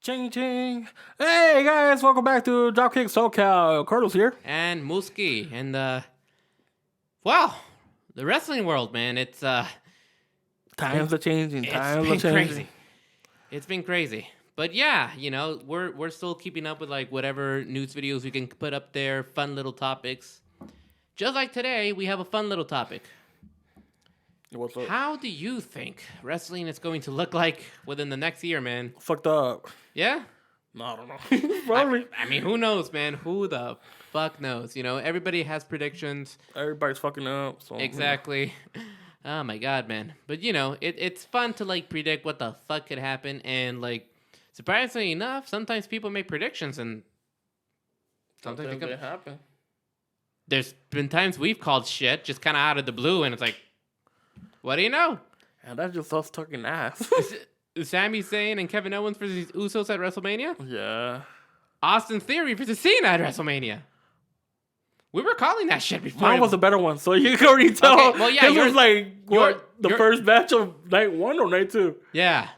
Ching ching. Hey guys, welcome back to Dropkick SoCal. Carlos here. And Mooski. And, wow, the wrestling world, man, it's, Times are changing. Times are been changing. crazy. It's been crazy. But yeah, you know, we're still keeping up with, like, whatever news videos we can put up there, fun little topics. Just like today, we have a fun little topic. What's up? How do you think wrestling is going to look like within the next year, man? Fucked up. Yeah? No, I don't know. Probably. I mean, who knows, man? Who the fuck knows? You know, everybody has predictions. Everybody's fucking up. So, Exactly. Oh my god, man. But you know, it's fun to like predict what the fuck could happen, and like surprisingly enough, sometimes people make predictions and sometimes they happen. There's been times we've called shit just kind of out of the blue, and it's like, what do you know? And that's just us talking ass. Sami Zayn and Kevin Owens versus Usos at WrestleMania. Yeah. Austin Theory versus Cena at WrestleMania. We were calling that shit before. Mine was a better one, so you can already tell. Okay, well, yeah, this was like the first match of night 1 or night 2? Yeah,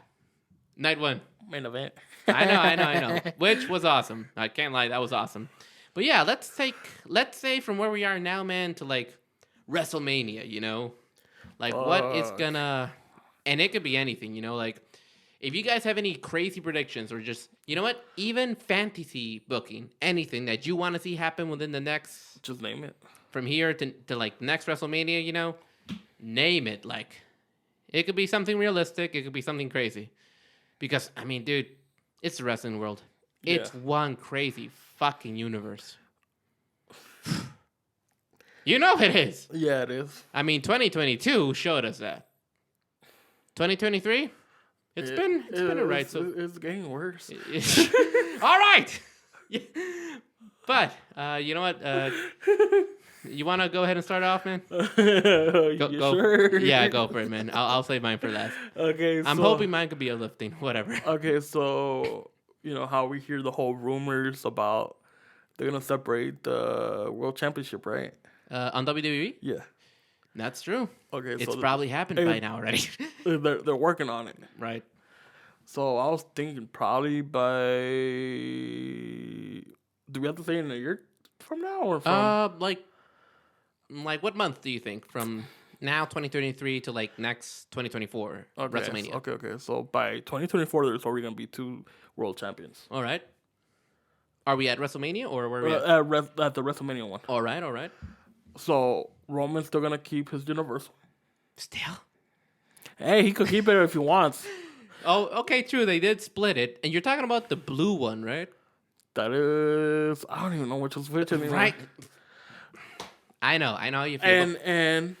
night 1. Main event. I know. Which was awesome. I can't lie, that was awesome. But yeah, let's say from where we are now, man, to like WrestleMania, you know? Like what is gonna, and it could be anything, you know, like if you guys have any crazy predictions or just, you know what, even fantasy booking, anything that you want to see happen within the next, just name it. From here to like next WrestleMania, you know, name it. Like it could be something realistic, it could be something crazy. Because I mean, dude, it's the wrestling world. It's one crazy fucking universe. You know it is. Yeah, it is. I mean, 2022 showed us that. 2023, it's been alright. So it's getting worse. All right. But you know what? You want to go ahead and start off, man? Go, sure? Yeah, go for it, man. I'll save mine for last. Okay. I'm hoping mine could be a lifting, whatever. Okay, so you know how we hear the whole rumors about they're gonna separate the World Championship, right? On WWE? Yeah. That's true. Okay, it's probably happened by now already. They're working on it. Right. So I was thinking probably by. Do we have to say in a year from now or from? Like what month do you think from now 2023 to like next 2024 WrestleMania? Okay. So by 2024, there's already gonna be 2 world champions. All right. Are we at WrestleMania or where are we at the WrestleMania one? All right. So Roman's still gonna keep his Universal. Still? Hey, he could keep it if he wants. Oh, okay, true. They did split it, and you're talking about the blue one, right? That is, I don't even know which is which anymore. Right. I know how you feel. And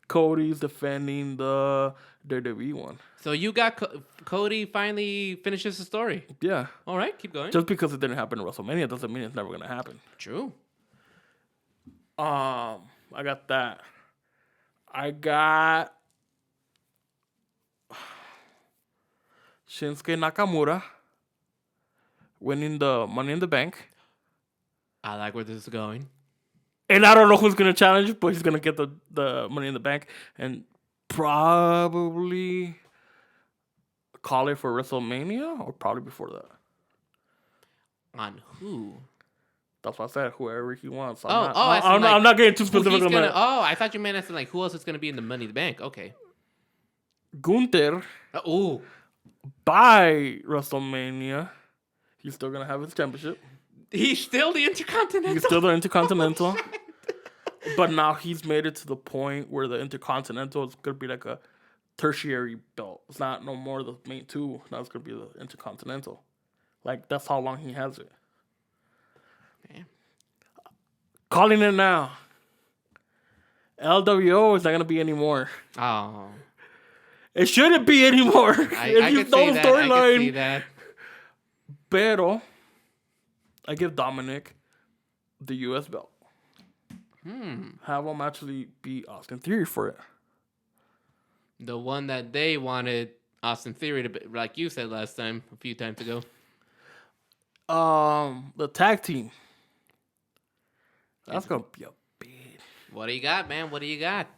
Cody's defending the WWE one. So you got Cody finally finishes the story. Yeah. All right, keep going. Just because it didn't happen in WrestleMania doesn't mean it's never gonna happen. True. I got that. I got Shinsuke Nakamura winning the Money in the Bank. I like where this is going. And I don't know who's going to challenge, but he's going to get the Money in the Bank and probably call it for WrestleMania or probably before that. On who? That's what I said, whoever he wants. I'm not getting too specific on that. Oh, I thought you meant as in like who else is going to be in the Money in the Bank. Okay. Gunther. By WrestleMania, he's still going to have his championship. He's still the Intercontinental. But now he's made it to the point where the Intercontinental is going to be like a tertiary belt. It's not no more the main 2. Now it's going to be the Intercontinental. Like, that's how long he has it. Man. Calling it now. LWO is not going to be anymore. Oh. It shouldn't be anymore. I could see that. Pero I give Dominic the U.S. belt. Have him actually beat Austin Theory for it. The one that they wanted Austin Theory to be, like you said last time, a few times ago. The tag team. That's going to be a big. What do you got, man? What do you got?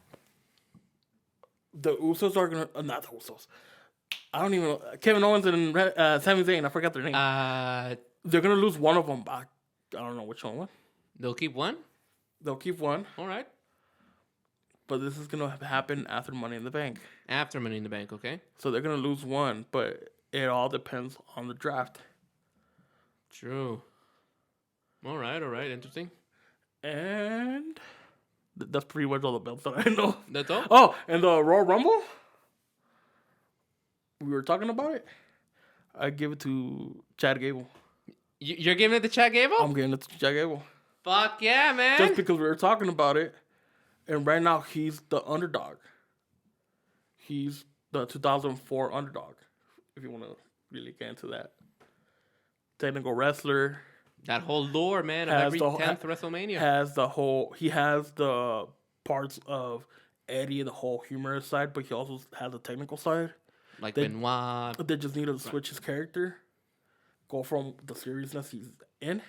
The Usos are going to... not the Usos. I don't even know. Kevin Owens and Sami Zayn. I forgot their name. They're gonna lose one of them. I don't know which one. They'll keep one. They'll keep one. All right. But this is gonna happen after Money in the Bank. After Money in the Bank, okay. So they're gonna lose one, but it all depends on the draft. True. All right. Interesting. And that's pretty much all the belts that I know. That's all? Oh, and the Royal Rumble? We were talking about it. I give it to Chad Gable. You're giving it to Chad Gable? I'm giving it to Chad Gable. Fuck yeah, man. Just because we were talking about it. And right now, he's the underdog. He's the 2004 underdog. If you want to really get into that. Technical wrestler. That whole lore, man, of every 10th WrestleMania. He has the parts of Eddie, the whole humorous side, but he also has the technical side. Like Benoit. They just need to switch his character. Go from the seriousness he's in.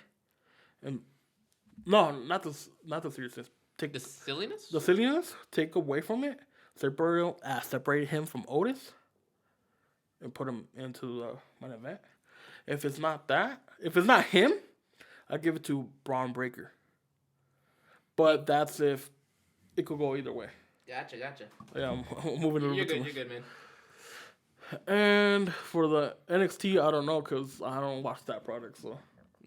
And no, not the seriousness. Take the silliness? The silliness, take away from it. Separate him from Otis. And put him into the main event. If it's not him, I give it to Braun Breaker. But that's if it could go either way. Gotcha. Yeah, I'm moving a little bit. You're good, man. And for the NXT, I don't know because I don't watch that product, so.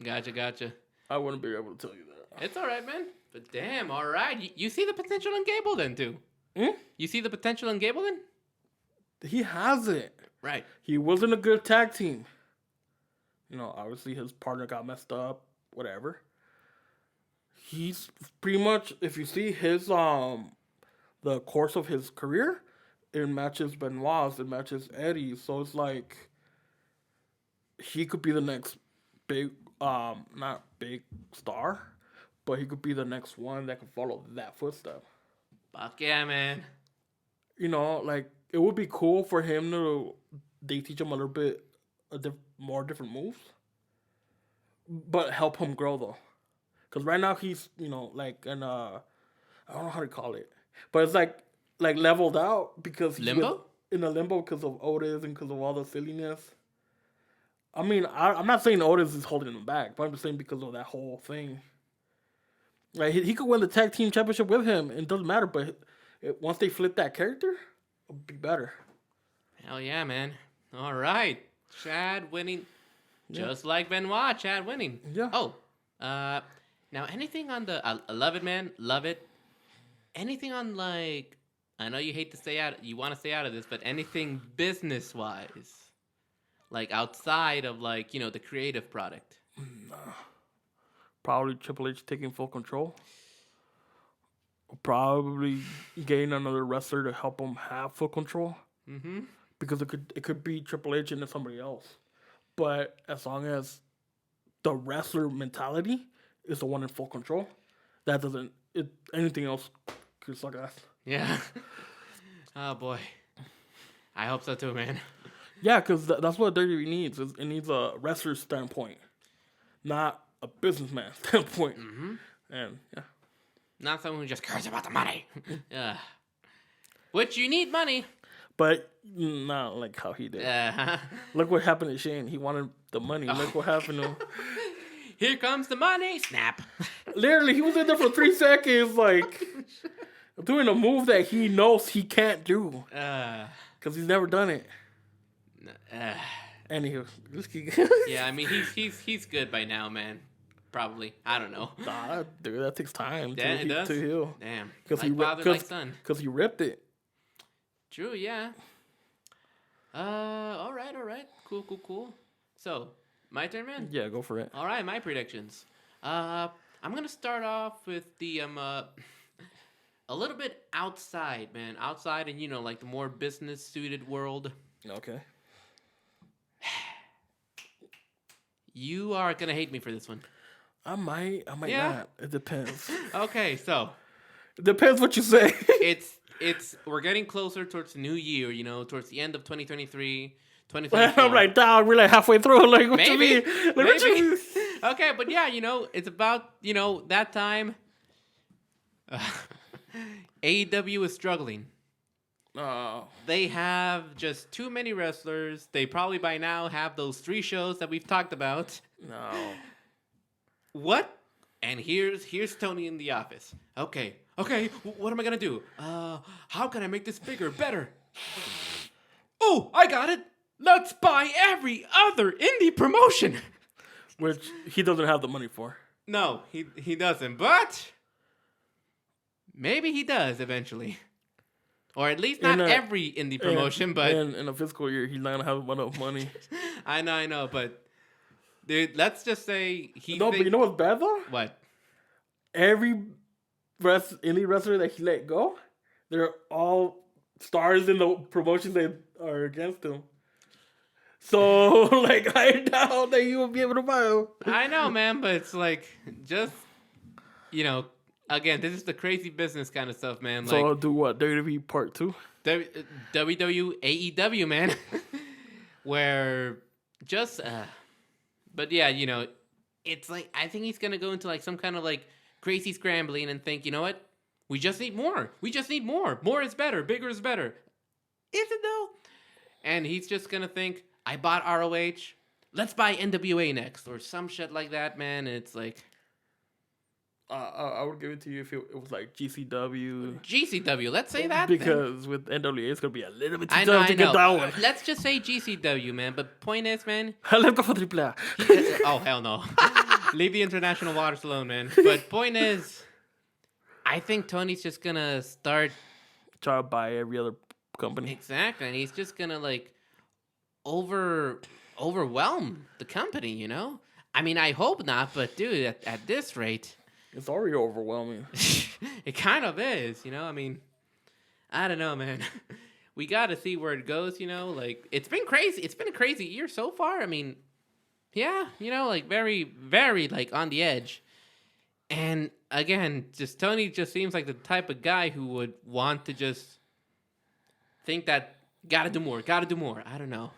Gotcha. I wouldn't be able to tell you that. It's all right, man. But damn, all right. You see the potential in Gable then, too? You see the potential in Gable then? He has it. Right. He wasn't a good tag team. Obviously his partner got messed up, whatever. He's pretty much, if you see his, the course of his career, it matches Benoit's, it matches Eddie. So it's like, he could be the next big, not big star, but he could be the next one that could follow that footstep. Fuck yeah, man. It would be cool for him they teach him a little bit more different moves, but help him grow though. Because right now he's, I don't know how to call it, but it's like leveled out because limbo? In a limbo because of Otis and because of all the silliness. I mean, I'm not saying Otis is holding him back, but I'm just saying because of that whole thing. Like he could win the tag team championship with him, and it doesn't matter. But once they flip that character, it'll be better. Hell yeah, man! All right, Chad winning, just like Benoit. Chad winning. Yeah. Oh, now anything on the? I love it, man. Love it. Anything on like? I know you hate to stay out. You want to stay out of this, but anything business wise, like outside of the creative product. Probably Triple H taking full control. Probably getting another wrestler to help him have full control. Mm-hmm. Because it could be Triple H and then somebody else. But as long as the wrestler mentality is the one in full control, anything else could suck ass. Yeah. Oh boy. I hope so too, man. Yeah, because that's what WWE needs. It needs a wrestler standpoint, not a businessman standpoint. Mm-hmm. And yeah. Not someone who just cares about the money. Yeah. Which you need money. But not like how he did. Look what happened to Shane. He wanted the money. Oh. Look what happened to him. Here comes the money. Snap. Literally, he was in there for 3 seconds, doing a move that he knows he can't do. Because he's never done it. Anywho. Yeah, I mean, he's good by now, man. Probably. I don't know. Nah, dude, that takes time to heal. Damn. Because son. Because he ripped it. True, yeah. All right. Cool. So, my turn, man? Yeah, go for it. All right, my predictions. I'm going to start off with the, a little bit outside, man. Outside in, the more business-suited world. Okay. You are going to hate me for this one. I might not. It depends. Okay, so. It depends what you say. We're getting closer towards the new year, towards the end of 2023, 2024. I'm like, dog, we're halfway through. Like, what you mean? What you mean? Okay, but yeah, it's about, that time. AEW is struggling. They have just too many wrestlers. They probably by now have those 3 shows that we've talked about. No. What? And here's Tony in the office. Okay. What am I gonna do? How can I make this bigger, better? Oh, I got it. Let's buy every other indie promotion. Which he doesn't have the money for. No, he doesn't. But maybe he does eventually. Or at least not every indie promotion, but in a fiscal year, he's not gonna have enough money. I know, but dude, let's just say he. No, but you know what's bad though? What? Every indie wrestler that he let go, they're all stars in the promotions that are against him. So, like, I doubt that you will be able to buy him. I know, man, but it's like, just, again, this is the crazy business kind of stuff, man. So, I'll do what? WWE Part 2? WWE, AEW, man. Where just, but yeah, it's like, I think he's going to go into like some kind of like crazy scrambling and think, you know what? We just need more. We just need more. More is better. Bigger is better. Is it though? And he's just going to think, I bought ROH. Let's buy NWA next. Or some shit like that, man. And it's like... I would give it to you if it was like GCW. GCW, let's say that. Because with NWA, it's going to be a little bit too I tough to get that one. Let's just say GCW, man. But point is, man... Let's go for AAA. Oh, hell no. Leave the international waters alone, man. But point is, I think Tony's just going to start... Try to buy every other company. Exactly. And he's just going to, like... overwhelm the company, I mean, I hope not, but dude, at this rate, it's already overwhelming. It kind of is, I mean, I don't know, man. We got to see where it goes, like it's been crazy. It's been a crazy year so far. I mean, yeah, like very, very like on the edge. And again, just Tony just seems like the type of guy who would want to just think that gotta do more. I don't know.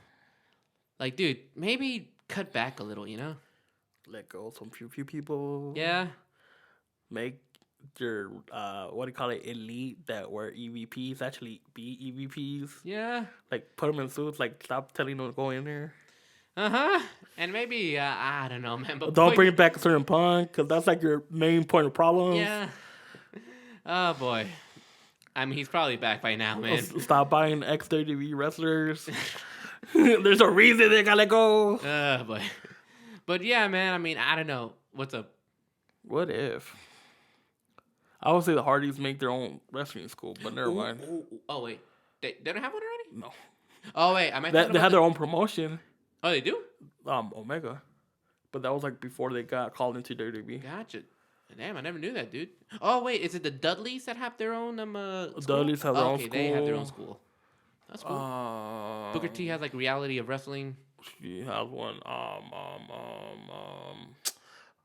Like, dude, maybe cut back a little, Let go of some few people. Yeah. Make your, what do you call it, elite that were EVPs actually be EVPs. Yeah. Like, put them in suits. Like, stop telling them to go in there. Uh-huh. And maybe, I don't know, man. But don't bring back a certain Punk, because that's like your main point of problem. Yeah. Oh, boy. I mean, he's probably back by now, man. Stop buying ex-WWE wrestlers. There's a reason they gotta go. But yeah, man. I mean, I don't know. What's up? What if? I would say the Hardys make their own wrestling school, but never mind. Oh wait, they don't have one already? No. Oh wait, they had their own promotion. Oh, they do? Omega, but that was like before they got called into WWE. Gotcha. Damn, I never knew that, dude. Oh wait, is it the Dudleys that have their own school? Dudleys have their own school. Okay, they have their own school. That's cool. Booker T has like Reality of Wrestling. She has one.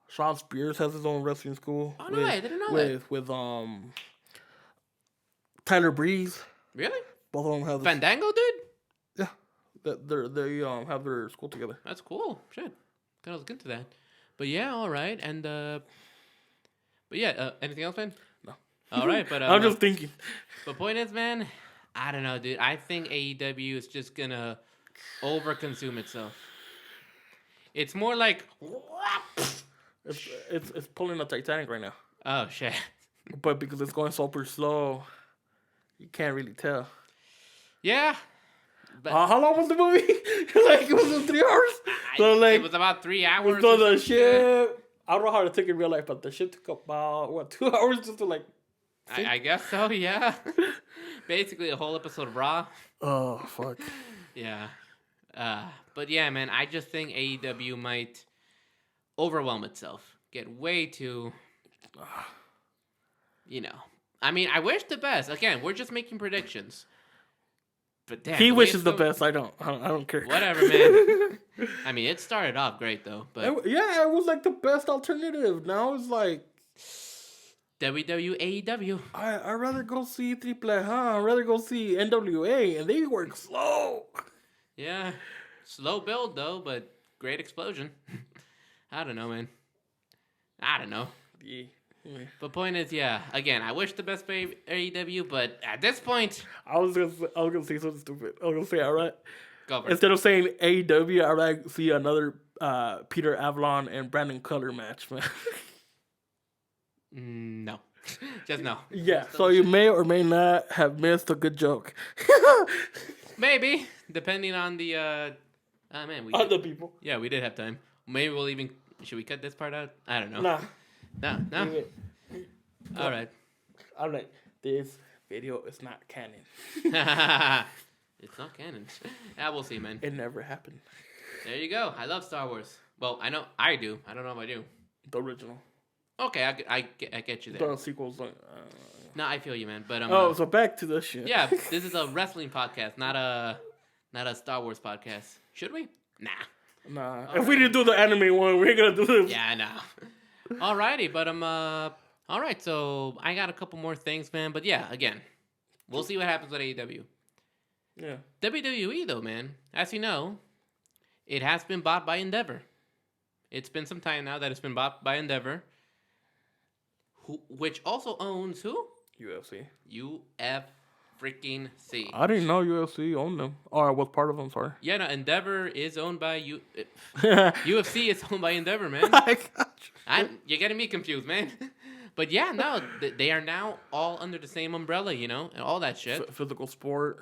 Sean Spears has his own wrestling school. Oh no way, I didn't know that. With Tyler Breeze. Really? Both of them have Fandango, dude. Yeah, they have their school together. That's cool. Shit, gotta look into that. But yeah, all right, and but yeah, anything else, man? No. All right, but I'm just thinking. But point is, man, I don't know, dude. I think AEW is just gonna overconsume itself. It's more like it's pulling a Titanic right now. Oh shit! But because it's going super slow, you can't really tell. Yeah. But how long was the movie? Like it was 3 hours. So it was about 3 hours. So the ship. I don't know how to take it in real life, but the ship took about 2 hours just to like. I guess so. Yeah. Basically, a whole episode of Raw. Oh fuck. Yeah. But yeah, man, I just think AEW might overwhelm itself. Get way too, I mean, I wish the best. Again, we're just making predictions. But damn, he wishes the best. I don't care. Whatever, man. I mean, it started off great though. But it was like the best alternative. Now it's like AEW. I'd rather go see AAA, I'd rather go see NWA, and they work slow. Yeah. Slow build, though, but great explosion. I don't know, man. I don't know. Yeah. But point is, yeah. Again, I wish the best for AEW, but at this point, I was gonna say something stupid. I was gonna say, all right. go for it. Instead of saying AEW, I'd like to see another Peter Avalon and Brandon Cutler match, man. No, just no. Yeah, so you may or may not have missed a good joke. Maybe, depending on the. Man, we Other people. Yeah, we did have time. Maybe we'll even. Should we cut this part out? I don't know. Nah. No. All right. I'm like, this video is not canon. It's not canon. Yeah, we'll see, man. It never happened. There you go. I love Star Wars. Well, I know I do. I don't know if I do. The original. Okay, I get you there. The sequels. No, I feel you, man. But so back to this shit. yeah, this is a wrestling podcast, not a Star Wars podcast. Should we? Nah. If we didn't do the anime one, we ain't gonna do this. Yeah, no. Alrighty, but all right. So I got a couple more things, man. But yeah, again, we'll see what happens with AEW. Yeah. WWE though, man. As you know, it has been bought by Endeavor. It's been some time now that it's been bought by Endeavor, which also owns who? UFC. freaking C. I didn't know UFC owned them. Or was part of them, sorry. Yeah, no, Endeavor is owned by UFC is owned by Endeavor, man. I got you. You're getting me confused, man. But yeah, no, they are now all under the same umbrella, you know, and all that shit. Physical sport.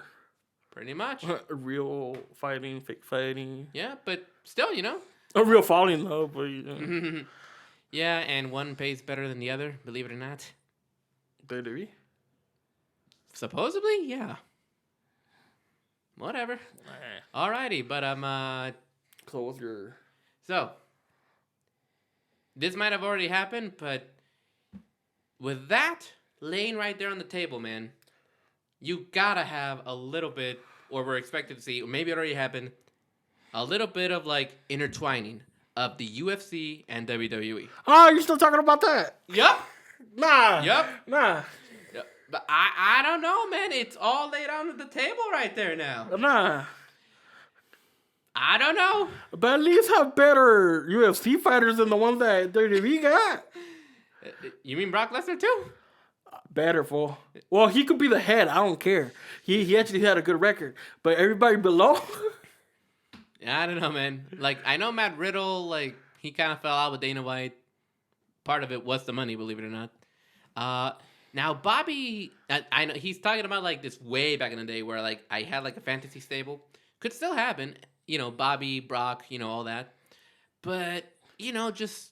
Pretty much. Real fighting, fake fighting. Yeah, but still, you know. A real fighting, though, but yeah. Yeah, and one pays better than the other, believe it or not. WWE? Supposedly, yeah. Whatever. Alrighty, but So what's your... So, this might have already happened, but with that laying right there on the table, man, you gotta have a little bit, or we're expected to see, or maybe it already happened, a little bit of like intertwining of the UFC and WWE. Oh, you're still talking about that? Yup. Nah. Yup. Nah. But I don't know, man. It's all laid on the table right there now. Nah. I don't know. But at least have better UFC fighters than the ones that WWE got. You mean Brock Lesnar too? Better, fool. Well, he could be the head. I don't care. He actually had a good record. But everybody below... I don't know, man. Like, I know Matt Riddle, like, he kind of fell out with Dana White. Part of it was the money, believe it or not. Now, Bobby, I know he's talking about, like, this way back in the day where, like, I had, like, a fantasy stable. Could still happen. You know, Bobby, Brock, you know, all that. But, you know, just,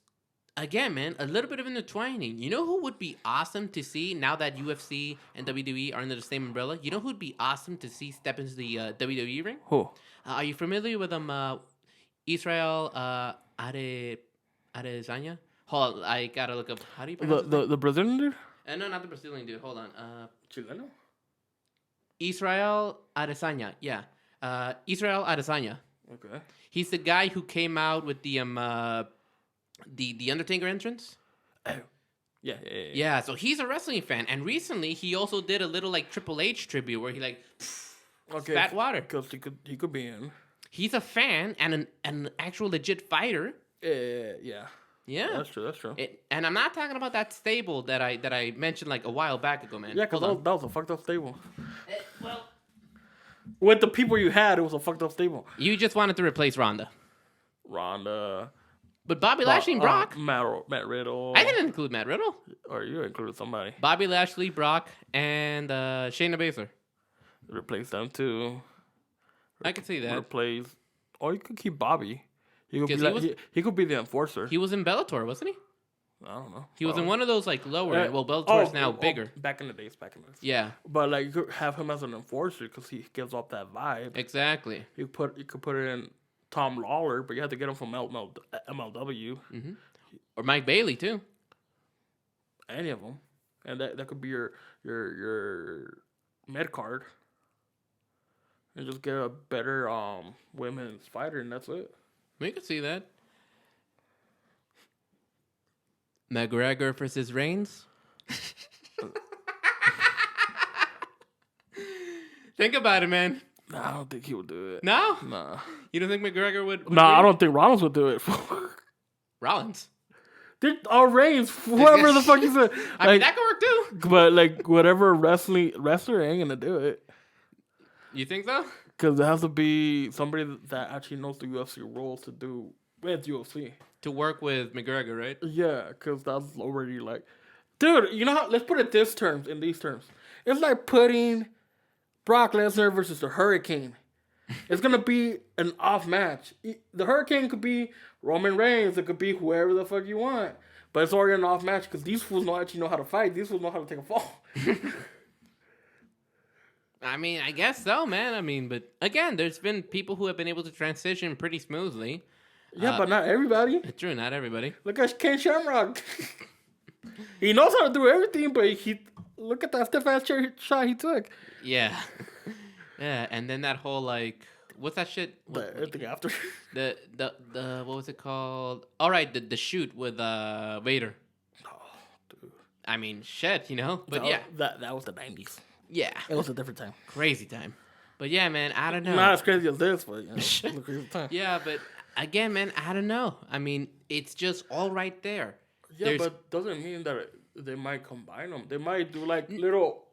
again, man, a little bit of intertwining. You know who would be awesome to see now that UFC and WWE are under the same umbrella? You know who would be awesome to see step into the WWE ring? Who? Are you familiar with Israel Adesanya? Hold on, I gotta look up. How do you pronounce The Brazilian dude? No, not the Brazilian dude. Hold on. Chileno? Israel Adesanya. Yeah. Israel Adesanya. Okay. He's the guy who came out with the Undertaker entrance. Oh. Yeah. Yeah. So he's a wrestling fan, and recently he also did a little like Triple H tribute where he like. Spat water. Because he could be in. He's a fan and an actual legit fighter. Yeah. Yeah. That's true. And I'm not talking about that stable that I mentioned like a while back ago, man. Yeah, because that was a fucked up stable. Well, with the people you had, it was a fucked up stable. You just wanted to replace Ronda. But Bobby Lashley and Brock. Matt Riddle. I didn't include Matt Riddle. Or you included somebody. Bobby Lashley, Brock, and Shayna Baszler. Replace them too. I could see that. Replace. Or you could keep Bobby. He could be the enforcer. He was in Bellator, wasn't he? I don't know. He was in one of those like lower. Well, Bellator's now bigger. Back in the days. Yeah. But like you could have him as an enforcer because he gives off that vibe. Exactly. You could put it in Tom Lawler, but you have to get him from MLW. Mm-hmm. Or Mike Bailey too. Any of them, and that could be your med card. And just get a better women's fighter, and that's it. We could see that. McGregor versus Reigns. Think about it, man. Nah, I don't think he would do it. No? Nah. You don't think McGregor would Nah, I don't think Rollins would do it. Rollins? Reigns, whoever the fuck is it. I mean, that could work too. But like whatever wrestler ain't gonna do it. You think so? Because it has to be somebody that actually knows the UFC rules to do with UFC. To work with McGregor, right? Yeah, because that's already like, dude. You know how? Let's put it in these terms. It's like putting Brock Lesnar versus the Hurricane. It's gonna be an off match. The Hurricane could be Roman Reigns. It could be whoever the fuck you want. But it's already an off match because these fools actually know how to fight. These fools know how to take a fall. I mean, I guess so, man. I mean, but again, there's been people who have been able to transition pretty smoothly. Yeah, but not everybody. True, not everybody. Look at Ken Shamrock. He knows how to do everything, but look at that stiff ass chair shot he took. Yeah. Yeah, and then that whole like, what's that shit? Everything after. The what was it called? All right, the shoot with Vader. Oh, dude. I mean, shit, you know. But yeah, that was the 90s. Yeah, it was a different time. Crazy time. But yeah, man, I don't know. Not as crazy as this, but it was a crazy time. Yeah, but again, man, I don't know. I mean, it's just all right there. Yeah, but doesn't mean that they might combine them. They might do like little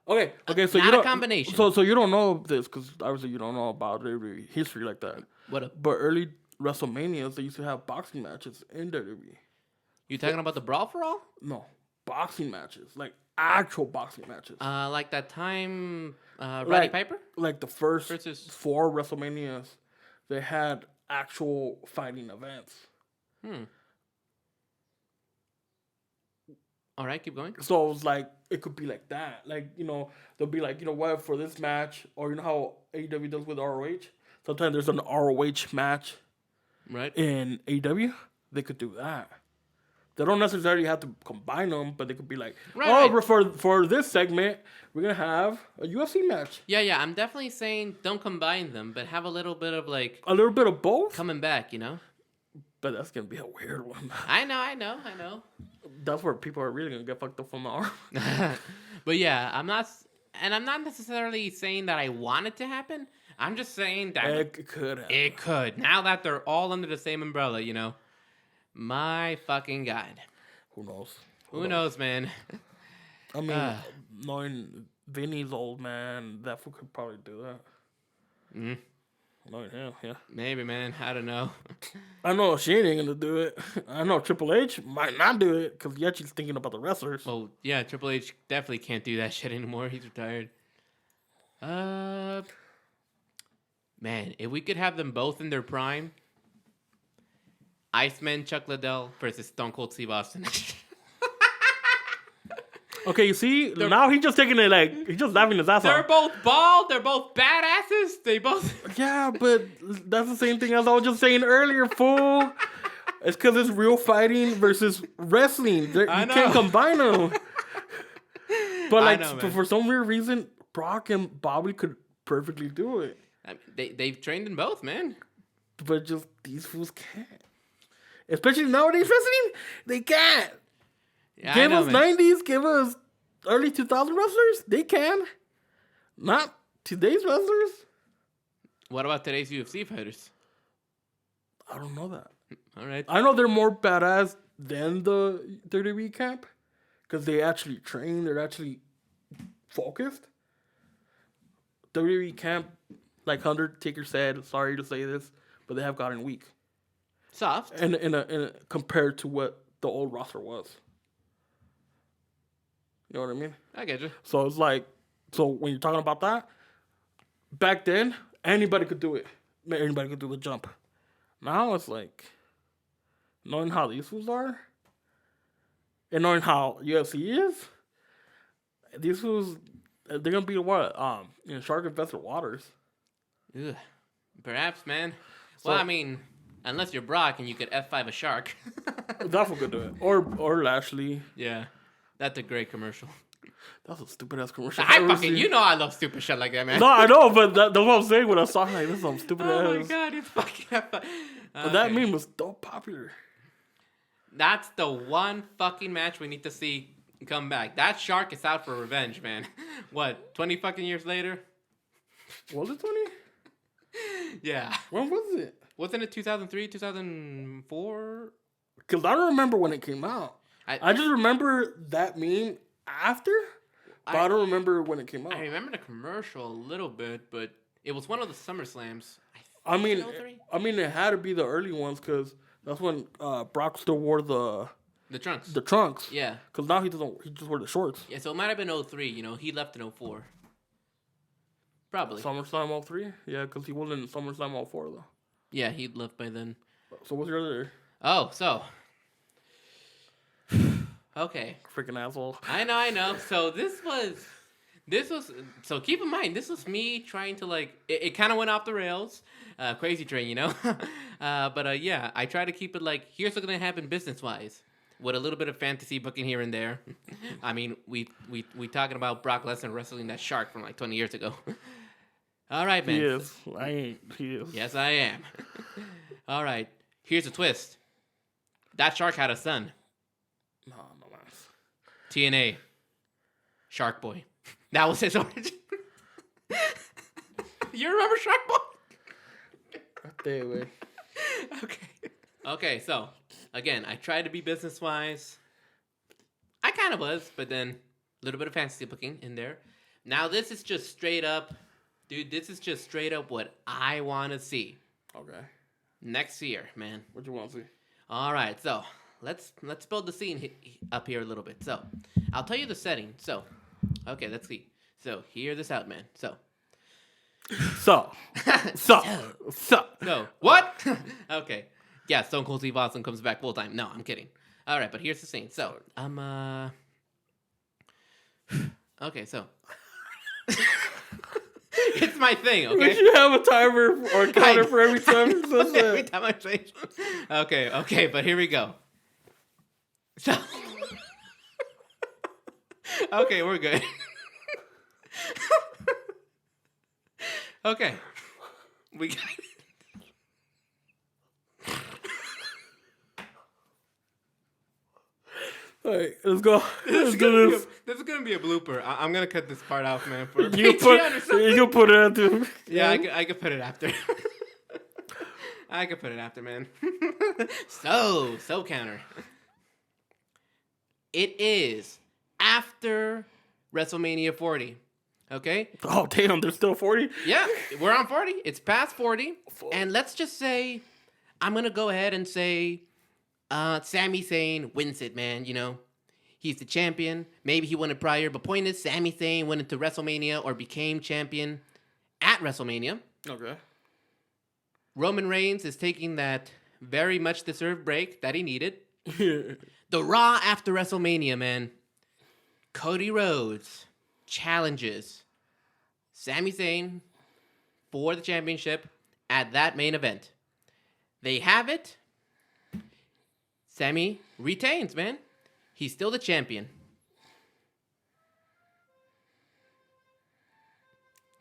Okay, so not you don't, a combination. So you don't know this because obviously you don't know about their history like that. What? But early WrestleManias, they used to have boxing matches in WWE. You talking about the Brawl for All? No, boxing matches, like actual boxing matches. Like that time, Roddy Piper. Like the first versus 4 WrestleManias, they had actual fighting events. All right, keep going. So it was like, it could be like that. Like, they'll be like, what, for this match, or you know how AEW does with ROH? Sometimes there's an ROH match right in AEW. They could do that. They don't necessarily have to combine them, but they could be like, right. For this segment, we're going to have a UFC match. Yeah, I'm definitely saying don't combine them, but have a little bit of like... A little bit of both? Coming back, you know? But that's going to be a weird one. I know. That's where people are really going to get fucked up from the arm. But yeah, I'm not necessarily saying that I want it to happen. I'm just saying that... It could happen. It could. Now that they're all under the same umbrella, you know? My fucking God. Who knows? Who knows, man? I mean, knowing Vinny's old man, that fool could probably do that. Knowing him, yeah. Maybe, man. I don't know. I know Shane ain't gonna do it. I know Triple H might not do it because yet she's thinking about the wrestlers. Oh, yeah. Triple H definitely can't do that shit anymore. He's retired. Man, if we could have them both in their prime... Iceman Chuck Liddell versus Stone Cold Steve Austin. Okay, you see, now he's just taking it like, he's just laughing his ass off. They're both bald. They're both badasses. They both... Yeah, but that's the same thing as I was just saying earlier, fool. It's because it's real fighting versus wrestling. You can't combine them. But like, for some weird reason, Brock and Bobby could perfectly do it. I mean, they've trained in both, man. But just these fools can't. Especially nowadays wrestling, they can't. Yeah, give us 90s, give us early 2000 wrestlers, they can. Not today's wrestlers. What about today's UFC fighters? I don't know that. All right. I know they're more badass than the WWE camp because they actually train, they're actually focused. WWE camp, like Undertaker said, sorry to say this, but they have gotten weak. Soft. And compared to what the old roster was. You know what I mean? I get you. So it's like, when you're talking about that, back then, anybody could do it. Anybody could do the jump. Now it's like, knowing how these fools are, and knowing how UFC is, these fools, they're going to be what? In shark-infested waters. Ugh. Perhaps, man. Well, I mean... Unless you're Brock and you could F5 a shark. That fool could do it. Or Lashley. Yeah. That's a great commercial. That's a stupid-ass commercial. You know I love stupid shit like that, man. No, I know, but that's what I'm saying when I saw like, this is some stupid-ass. Oh, my God. It's fucking F5. But that meme was dope popular. That's the one fucking match we need to see come back. That shark is out for revenge, man. What, 20 fucking years later? Was it 20? Yeah. When was it? Wasn't it 2003, 2004? Because I don't remember when it came out. I just remember that meme after, but I don't remember when it came out. I remember the commercial a little bit, but it was one of the SummerSlams. I mean, it had to be the early ones because that's when Brock still wore the trunks. The trunks. Yeah. Because now he doesn't. He just wore the shorts. Yeah, so it might have been 03. You know, he left in 04. Probably. SummerSlam 03? Yeah, because he wasn't in SummerSlam 04, though. Yeah, he left by then. So what's your other... Oh, so... Okay. Freaking asshole. I know. So this was... So keep in mind, this was me trying to, like... It kind of went off the rails. Crazy train, you know? But yeah, I try to keep it like, here's what's going to happen business-wise. With a little bit of fantasy booking here and there. I mean, we talking about Brock Lesnar wrestling that shark from like 20 years ago. All right, man. He is. I ain't. He is. Yes, I am. All right. Here's a twist. That shark had a son. No. TNA. Shark Boy. That was his origin. You remember Shark Boy? Stay away. Okay, so, again, I tried to be business-wise. I kind of was, but then a little bit of fantasy booking in there. Now, this is just straight up... Dude, this is just straight up what I want to see. Okay. Next year, man. What you want to see? All right, so let's build the scene up here a little bit. So, I'll tell you the setting. So, okay, let's see. So, hear this out, man. So, what? Okay. Yeah, Stone Cold Steve Austin comes back full time. No, I'm kidding. All right, but here's the scene. So, okay, so. It's my thing, okay? We should have a timer or a counter for every time he says that. Every time I say Okay, but here we go. So, okay, we're good. Okay. We got it. All right, let's go. This is gonna be a blooper. I'm gonna cut this part off, man. For you can put it after. Yeah, I could put it after. I could put it after, man. So counter. It is after WrestleMania 40. Okay? Oh, damn, there's still 40? Yeah, we're on 40. It's past 40. And let's just say, I'm going to go ahead and say, Sami Zayn wins it, man. You know, he's the champion. Maybe he won it prior. But point is, Sami Zayn went into WrestleMania or became champion at WrestleMania. Okay. Roman Reigns is taking that very much deserved break that he needed. The Raw after WrestleMania, man. Cody Rhodes challenges Sami Zayn for the championship at that main event. They have it. Sami retains, man. He's still the champion.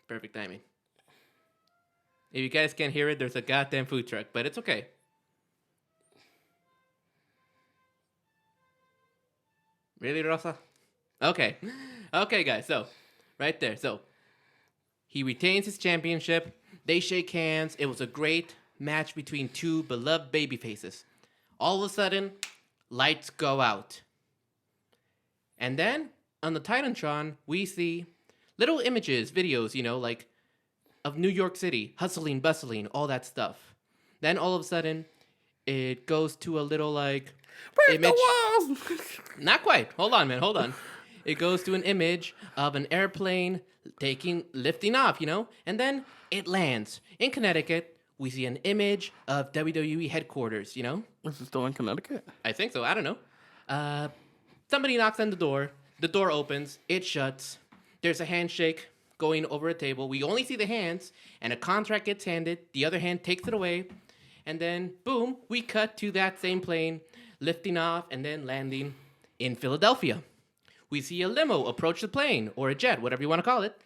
Perfect timing. If you guys can't hear it, there's a goddamn food truck, but it's okay. Really, Rosa? Okay. Okay, guys. So, right there. So, he retains his championship. They shake hands. It was a great match between two beloved babyfaces. All of a sudden, lights go out. And then, on the Titantron, we see little images, videos, you know, like, of New York City, hustling, bustling, all that stuff. Then, all of a sudden, it goes to a little, like, break image. The walls! Not quite. Hold on, man. Hold on. It goes to an image of an airplane lifting off, you know? And then it lands. In Connecticut, we see an image of WWE headquarters, you know? Is it still in Connecticut? I think so. I don't know. Somebody knocks on the door. The door opens. It shuts. There's a handshake going over a table. We only see the hands, and a contract gets handed. The other hand takes it away. And then, boom, we cut to that same plane lifting off and then landing in Philadelphia. We see a limo approach the plane, or a jet, whatever you want to call it.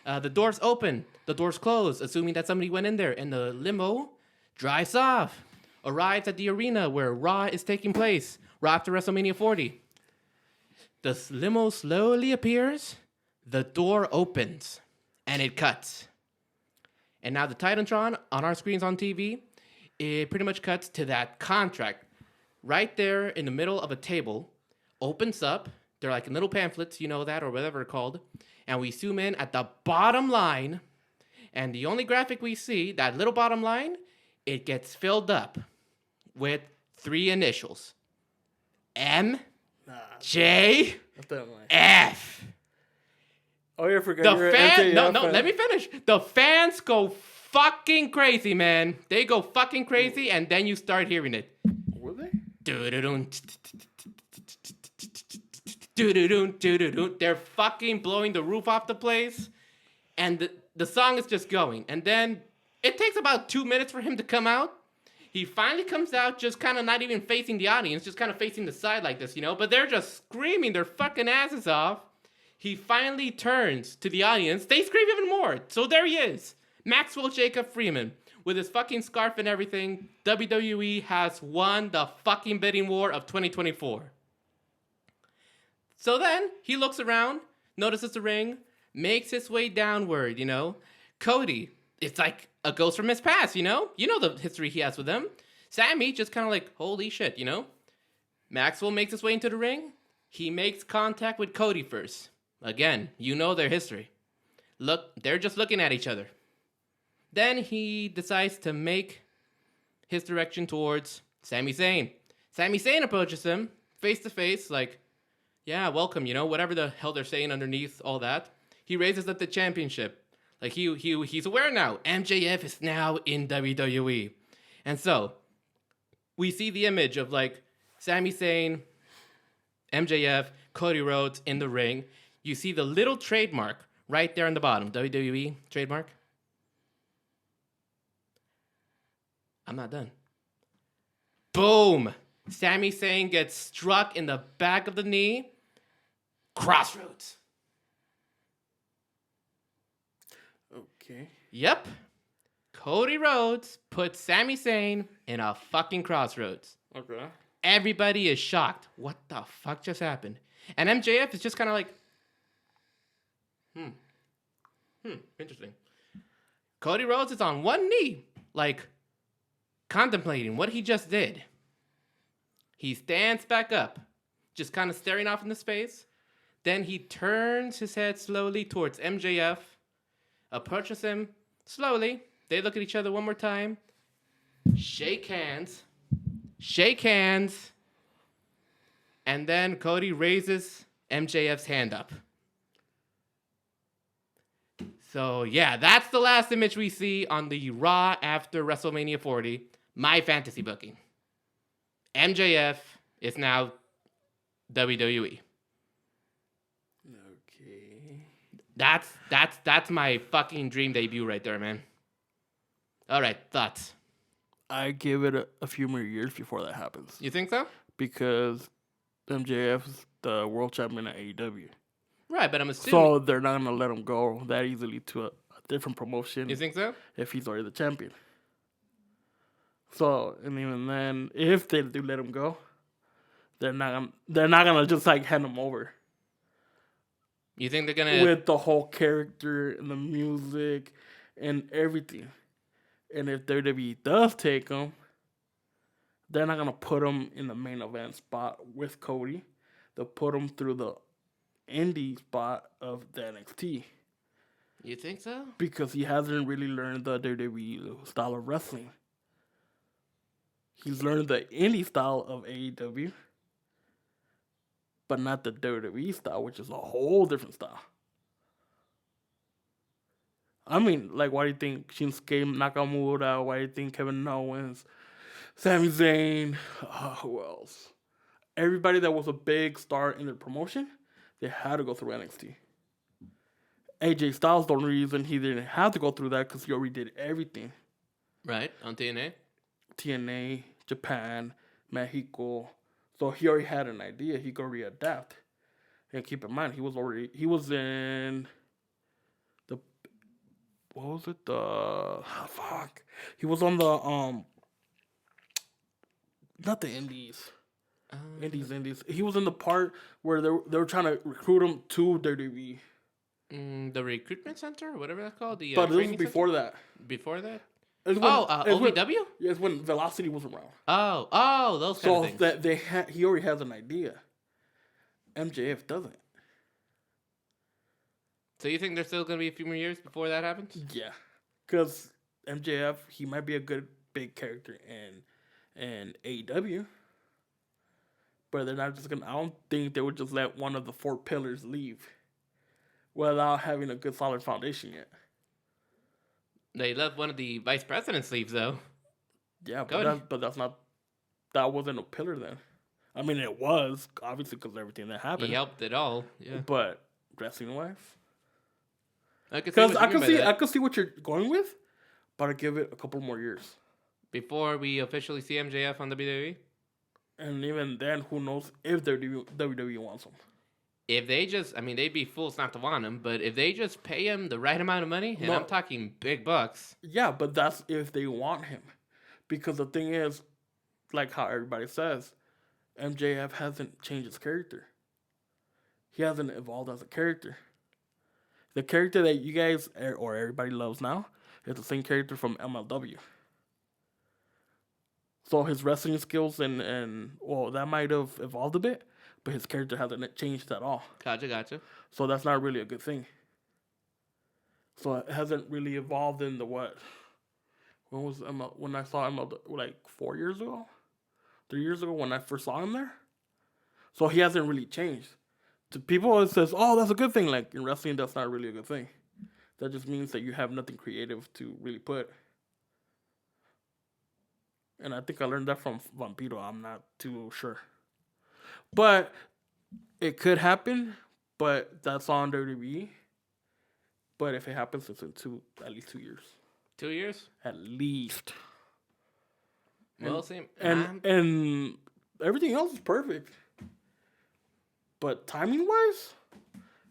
The doors open, the doors close, assuming that somebody went in there, and the limo drives off, arrives at the arena where Raw is taking place, Raw after WrestleMania 40. The limo slowly appears, the door opens, and it cuts. And now the Titantron on our screens on TV, it pretty much cuts to that contract. right there in the middle of a table, opens up. They're like little pamphlets, you know that, or whatever they're called. And we zoom in at the bottom line. And the only graphic we see, that little bottom line, it gets filled up with 3 initials. M, J, F. Oh, you forgot. The fans, no, let me finish. The fans go fucking crazy, man. They go fucking crazy, and then you start hearing it. Were they? They're fucking blowing the roof off the place, and the song is just going. And then it takes about 2 minutes for him to come out. He finally comes out, just kind of not even facing the audience, just kind of facing the side like this, you know? But they're just screaming their fucking asses off. He finally turns to the audience. They scream even more. So there he is. Maxwell Jacob Freeman. With his fucking scarf and everything, WWE has won the fucking bidding war of 2024. So then, he looks around, notices the ring, makes his way downward, you know? Cody, it's like a ghost from his past, you know? You know the history he has with them. Sammy, just kind of like, holy shit, you know? Maxwell makes his way into the ring. He makes contact with Cody first. Again, you know their history. Look, they're just looking at each other. Then he decides to make his direction towards Sami Zayn. Sami Zayn approaches him face to face, like, yeah, welcome, you know, whatever the hell they're saying underneath all that. He raises up the championship. Like, he's aware now. MJF is now in WWE. And so, we see the image of, like, Sami Zayn, MJF, Cody Rhodes in the ring. You see the little trademark right there on the bottom. WWE trademark. I'm not done. Boom! Sami Zayn gets struck in the back of the knee. Crossroads. Okay. Yep. Cody Rhodes put Sami Zayn in a fucking crossroads. Okay. Everybody is shocked. What the fuck just happened? And MJF is just kind of like, interesting. Cody Rhodes is on one knee, like, contemplating what he just did. He stands back up, just kind of staring off into space. Then he turns his head slowly towards MJF, approaches him slowly. They look at each other one more time, shake hands, and then Cody raises MJF's hand up. So, yeah, that's the last image we see on the Raw after WrestleMania 40. My fantasy booking. MJF is now WWE. Okay. That's my fucking dream debut right there, man. All right, thoughts? I give it a few more years before that happens. You think so? Because MJF is the world champion at AEW. Right, but I'm assuming... So they're not going to let him go that easily to a different promotion. You think so? If he's already the champion. So, and even then, if they do let him go, they're not gonna just like hand him over. You think they're gonna... With the whole character and the music and everything. And if WWE does take him, they're not gonna put him in the main event spot with Cody. They'll put him through the indie spot of the NXT. You think so? Because he hasn't really learned the WWE style of wrestling. He's learned the indie style of AEW, but not the WWE style, which is a whole different style. I mean, like, why do you think Shinsuke Nakamura? Why do you think Kevin Owens, Sami Zayn? Who else? Everybody that was a big star in the promotion, they had to go through NXT. AJ Styles, the only reason he didn't have to go through that because he already did everything. Right, on TNA? TNA, Japan, Mexico. So he already had an idea. He could readapt. And keep in mind, he was in the, what was it? He was on the, not the Indies. Indies. He was in the part where they were trying to recruit him to WWE. The recruitment center, or whatever that's called. But this was before that. Before that? It's when, OVW? It's when Velocity was around. Those kind of things. So that he already has an idea. MJF doesn't. So you think there's still going to be a few more years before that happens? Yeah, because MJF, he might be a good big character in AEW, but they're not just gonna. I don't think they would just let one of the 4 pillars leave without having a good solid foundation yet. They let one of the vice presidents leave though. Yeah, but that's not. That wasn't a pillar then. I mean, it was obviously because of everything that happened. He helped it all. Yeah, but wrestling wise. Because I could see what you're going with, but I give it a couple more years before we officially see MJF on WWE. And even then, who knows if WWE wants him? If they just, I mean, they'd be fools not to want him, but if they just pay him the right amount of money, and I'm talking big bucks. Yeah, but that's if they want him, because the thing is, like how everybody says, MJF hasn't changed his character. He hasn't evolved as a character. The character that you guys or everybody loves now is the same character from MLW. So his wrestling skills and that might have evolved a bit, but his character hasn't changed at all. Gotcha. So that's not really a good thing. So it hasn't really evolved into what? When was when I saw MLW, like 4 years ago? 3 years ago when I first saw him there? So he hasn't really changed. To people, it says, oh, that's a good thing. Like, in wrestling, that's not really a good thing. That just means that you have nothing creative to really put. And I think I learned that from Vampiro. I'm not too sure. But it could happen, but that's on WWE. But if it happens, it's in at least 2 years. 2 years? At least. Well, same. And everything else is perfect. But timing-wise,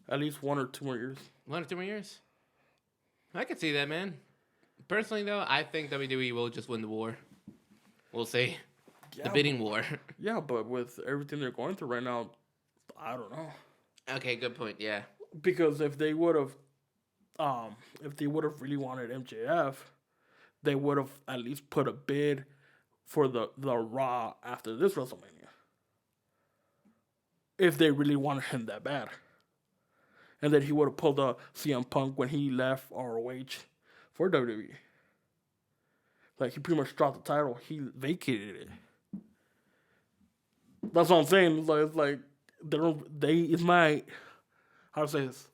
at least 1 or 2 more years. 1 or 2 more years? I could see that, man. Personally, though, I think WWE will just win the war. We'll see. Yeah, the bidding war. Yeah, but with everything they're going through right now, I don't know. Okay, good point, yeah. Because if they would have really wanted MJF, they would have at least put a bid for the Raw after this WrestleMania. If they really wanted him that bad. And then he would have pulled a CM Punk when he left ROH for WWE. Like, he pretty much dropped the title. He vacated it. That's what I'm saying. It's like how to say this?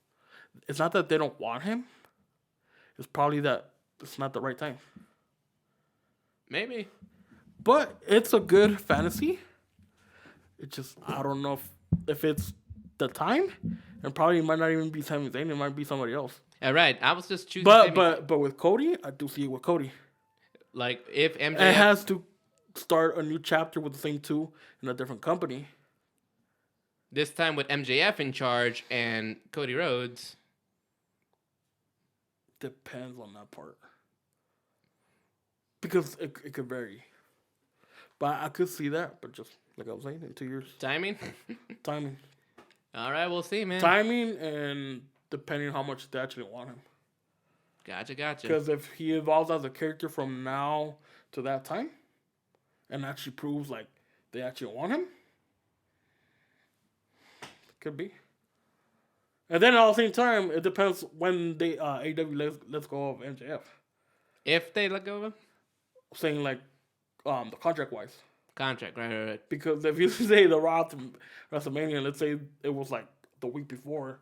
It's not that they don't want him. It's probably that it's not the right time. Maybe. But it's a good fantasy. It's just, I don't know if it's the time, and probably it might not even be Sami Zayn. It might be somebody else. All right, I was just choosing. But with Cody, I do see it with Cody. Like if MJF it has to start a new chapter with the same two in a different company. This time with MJF in charge and Cody Rhodes. Depends on that part. Because it could vary. But I could see that, but just like I was saying, in 2 years. Timing? Timing. All right, we'll see, man. Timing and depending on how much they actually want him. Gotcha. Because if he evolves as a character from now to that time and actually proves like they actually want him, it could be. And then at the same time, it depends when they AEW lets go of MJF. If they let go of him? Saying like the contract wise. Contract, right. Because if you say the Raw to WrestleMania, let's say it was like the week before,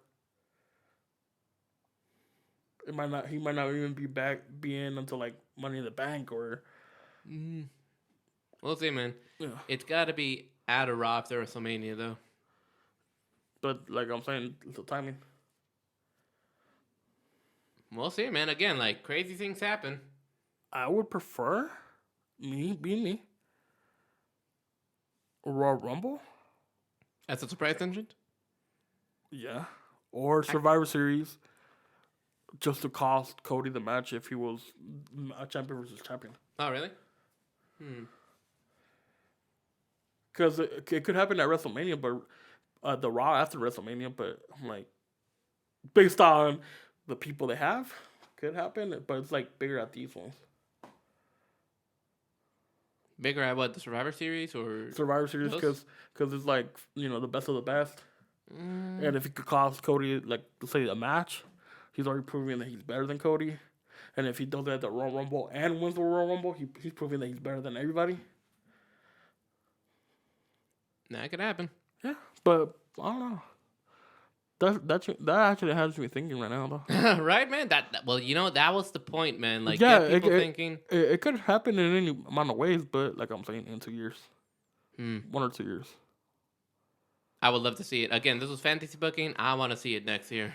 he might not even be in until like Money in the Bank or. We'll see, man. Yeah. It's got to be out of Raw after WrestleMania, though. But like I'm saying, it's the timing. We'll see, man. Again, like crazy things happen. I would prefer me. Raw Rumble. As a surprise entrant? Yeah. Or Survivor Series. Just to cost Cody the match if he was a champion versus champion. Oh, really? Because it could happen at WrestleMania, but the Raw after WrestleMania, but I'm like, based on the people they have, could happen, but it's like bigger at these ones. Bigger at what, the Survivor Series or Survivor Series those? because it's like the best of the best. Mm, And if he could cost Cody like say a match, he's already proving that he's better than Cody. And if he does that at the Royal Rumble and wins the Royal Rumble, he's proving that he's better than everybody. that could happen. Yeah, but I don't know. That actually has me thinking right now though. Right, man. Well, that was the point, man. Like, Yeah, get people thinking. it could happen in any amount of ways, but like I'm saying, in 2 years, Hmm. 1 or 2 years. I would love to see it again. This was fantasy booking. I want to see it next year.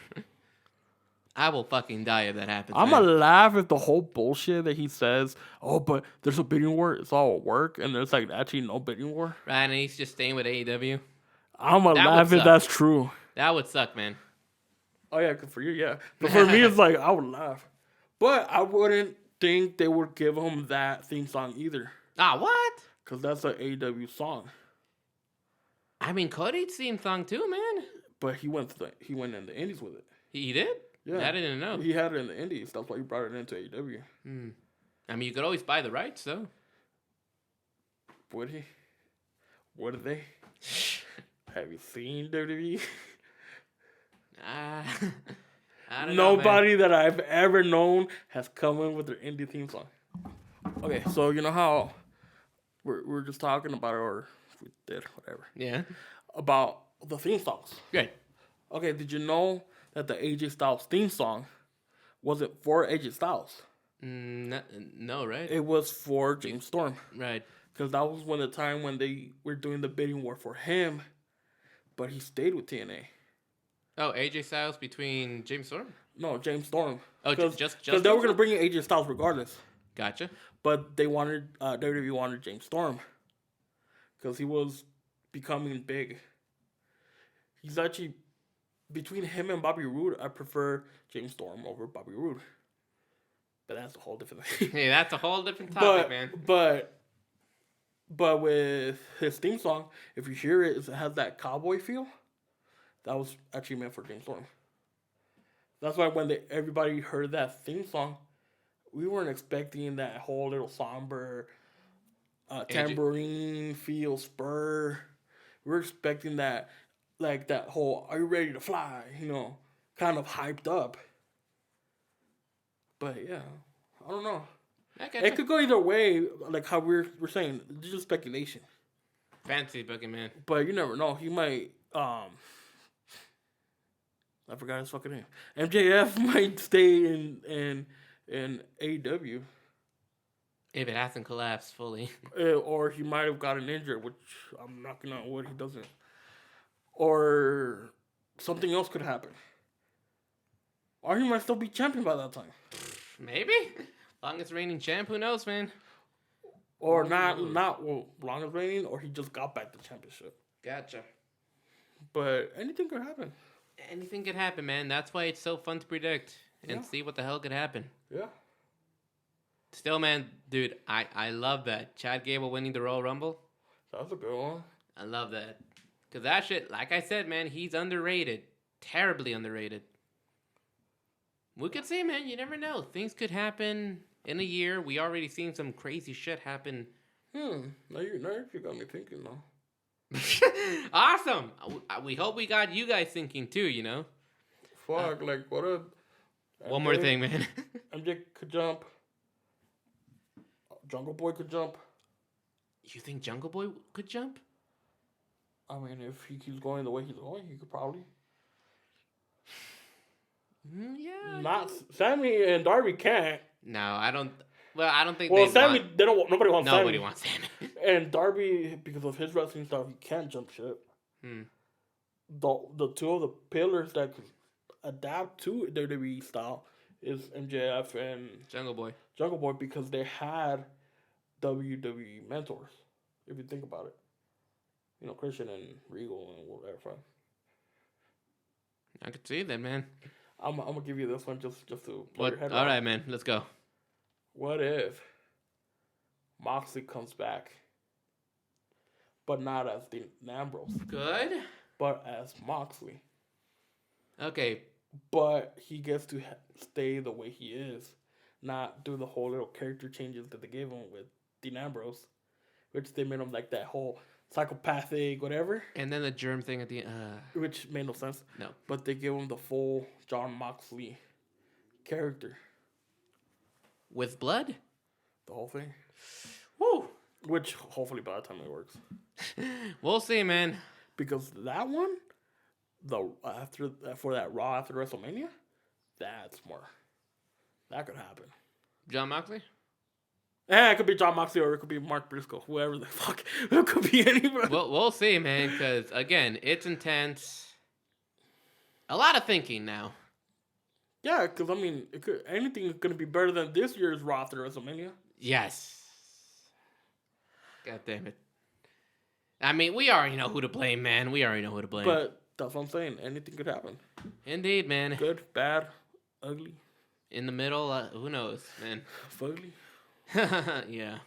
I will fucking die if that happens. I'm man. gonna laugh at the whole bullshit that he says. Oh, but there's a bidding war. It's all work, and there's like actually no bidding war. Right, and he's just staying with AEW. I'm gonna That would laugh if suck. that's true. That would suck, man. Oh yeah, good for you, yeah. But for me, it's like I would laugh, but I wouldn't think they would give him that theme song either, Ah, what? because that's an AEW song. I mean, Cody's theme song too, man. But he went in the Indies with it. He did? Yeah, I didn't know. He had it in the Indies. That's why he brought it into AEW. Hmm. I mean, you could always buy the rights, though. Would he? Would they? Have you seen WWE? I don't know, man. Nobody that I've ever known has come in with their indie theme song. Okay, so you know how we're just talking about it, or we did, whatever. Yeah. About the theme songs. Good. Okay, did you know that the AJ Styles theme song wasn't for AJ Styles? No, right? It was for James Storm. Right. Because that was when the time when they were doing the bidding war for him, but he stayed with TNA. Oh, AJ Styles between James Storm? No, James Storm. Oh, because just they were gonna bring in AJ Styles regardless, Gotcha. but they wanted WWE wanted James Storm because he was becoming big. He's actually between him and Bobby Roode. I prefer James Storm over Bobby Roode, but that's a whole different thing. Hey, that's a whole different topic, man. But with his theme song, if you hear it, it has that cowboy feel. That was actually meant for James Storm. That's why when everybody heard that theme song, we weren't expecting that whole little somber tambourine feel spur. We were expecting that, like that whole "Are you ready to fly?" Kind of hyped up. But yeah, I don't know. It could go either way, like how we're saying. It's just speculation. Fancy booking, man. But you never know. He might. I forgot his fucking name. MJF might stay in AEW. If it hasn't collapsed fully. Or he might have gotten injured, which I'm knocking on wood he doesn't. Or something else could happen. Or he might still be champion by that time. Maybe. Longest reigning champ, who knows, man? Or not longest reigning, or he just got back the championship. Gotcha. But anything could happen. Anything could happen, man. That's why it's so fun to predict and see what the hell could happen. Yeah. Still, man, dude, I love that. Chad Gable winning the Royal Rumble. That's a good one. I love that. Because that shit, like I said, man, he's underrated. Terribly underrated. We could see, man. You never know. Things could happen in a year. We already seen some crazy shit happen. Now you got me thinking, though. Awesome. We hope we got you guys thinking, too, Fuck, like, what if... One more thing, man. MJ could jump. Jungle Boy could jump. You think Jungle Boy could jump? I mean, if he keeps going the way he's going, he could probably. Yeah. Not Sammy and Darby can't. No, I don't. Well, I don't think. Well, Sammy, nobody wants Sammy. Nobody wants Sammy. And Darby, because of his wrestling style, he can't jump ship. The two of the pillars that could adapt to WWE style is MJF and Jungle Boy. Jungle Boy, because they had WWE mentors. If you think about it, Christian and Regal and whatever. I could see that, man. I'm gonna give you this one just to blow What? your head All off. right, man. Let's go. What if Moxley comes back, but not as Dean Ambrose, Good. but as Moxley, Okay. but he gets to stay the way he is, not do the whole little character changes that they gave him with Dean Ambrose, which they made him like that whole psychopathic whatever, And then the germ thing at the which made no sense. no. But they gave him the full John Moxley character, With blood? the whole thing. Woo! Which hopefully by the time it works, We'll see, man. because that one, for that Raw after WrestleMania, that's more. That could happen. John Moxley? Yeah, it could be John Moxley or it could be Mark Briscoe, whoever the fuck. It could be anybody. We'll see, man, because, again, it's intense. A lot of thinking now. Yeah, because, I mean, anything is going to be better than this year's Raw after WrestleMania. Yes. God damn it. I mean, we already know who to blame, man. We already know who to blame. But that's what I'm saying. Anything could happen. Indeed, man. Good, bad, ugly. In the middle, who knows, man. Fugly. Yeah.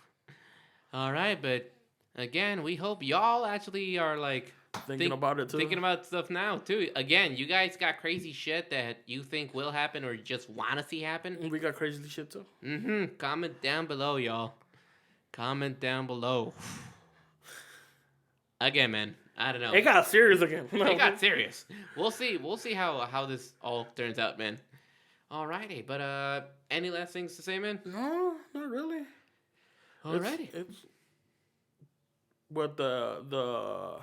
All right, but again, we hope y'all actually are like Thinking about it, too. Thinking about stuff now, too. Again, you guys got crazy shit that you think will happen or just want to see happen. We got crazy shit, too. Comment down below, y'all. Comment down below. Again, man. I don't know. It got serious again. It got serious. We'll see. We'll see how this all turns out, man. Alrighty, but any last things to say, man? No, not really. Alrighty. It's what the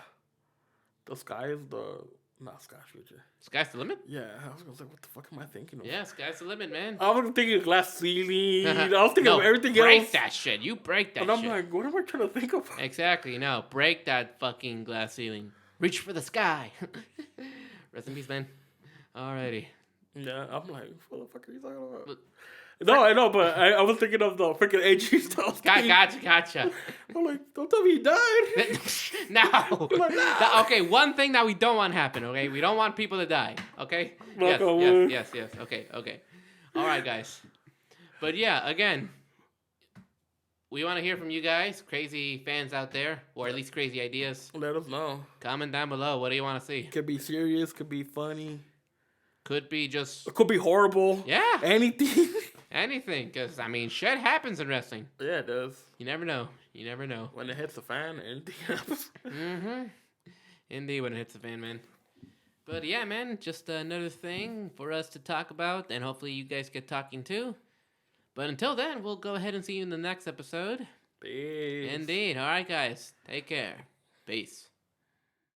sky is not sky's future. Sky's the limit? Yeah, I was gonna say, what the fuck am I thinking of? Yeah, sky's the limit, man. I was thinking of glass ceiling. I was thinking of everything break else. that shit. You break that And I'm shit. like, what am I trying to think of? Exactly. No, break that fucking glass ceiling. Reach for the sky. Rest in peace, man. Alrighty. Yeah, I'm like, what the fuck are you talking about? But- No, I know, but I was thinking of the freaking AG stuff. Gotcha. I'm like, don't tell me he died. No. Like, nah. Okay, one thing that we don't want happen, okay? We don't want people to die, okay? Knock on wood. Yes. Okay. All right, guys. But yeah, again, we want to hear from you guys, crazy fans out there, or at least crazy ideas. Let us know. Comment down below. What do you want to see? Could be serious, could be funny. Could be just... It could be horrible. Yeah. Anything. Anything, because, I mean, shit happens in wrestling. Yeah, it does. You never know. When it hits the fan, anything happens. Indeed, when it hits the fan, man. But yeah, man, just another thing for us to talk about, and hopefully you guys get talking too. But until then, we'll go ahead and see you in the next episode. Peace. Indeed. All right, guys. Take care. Peace.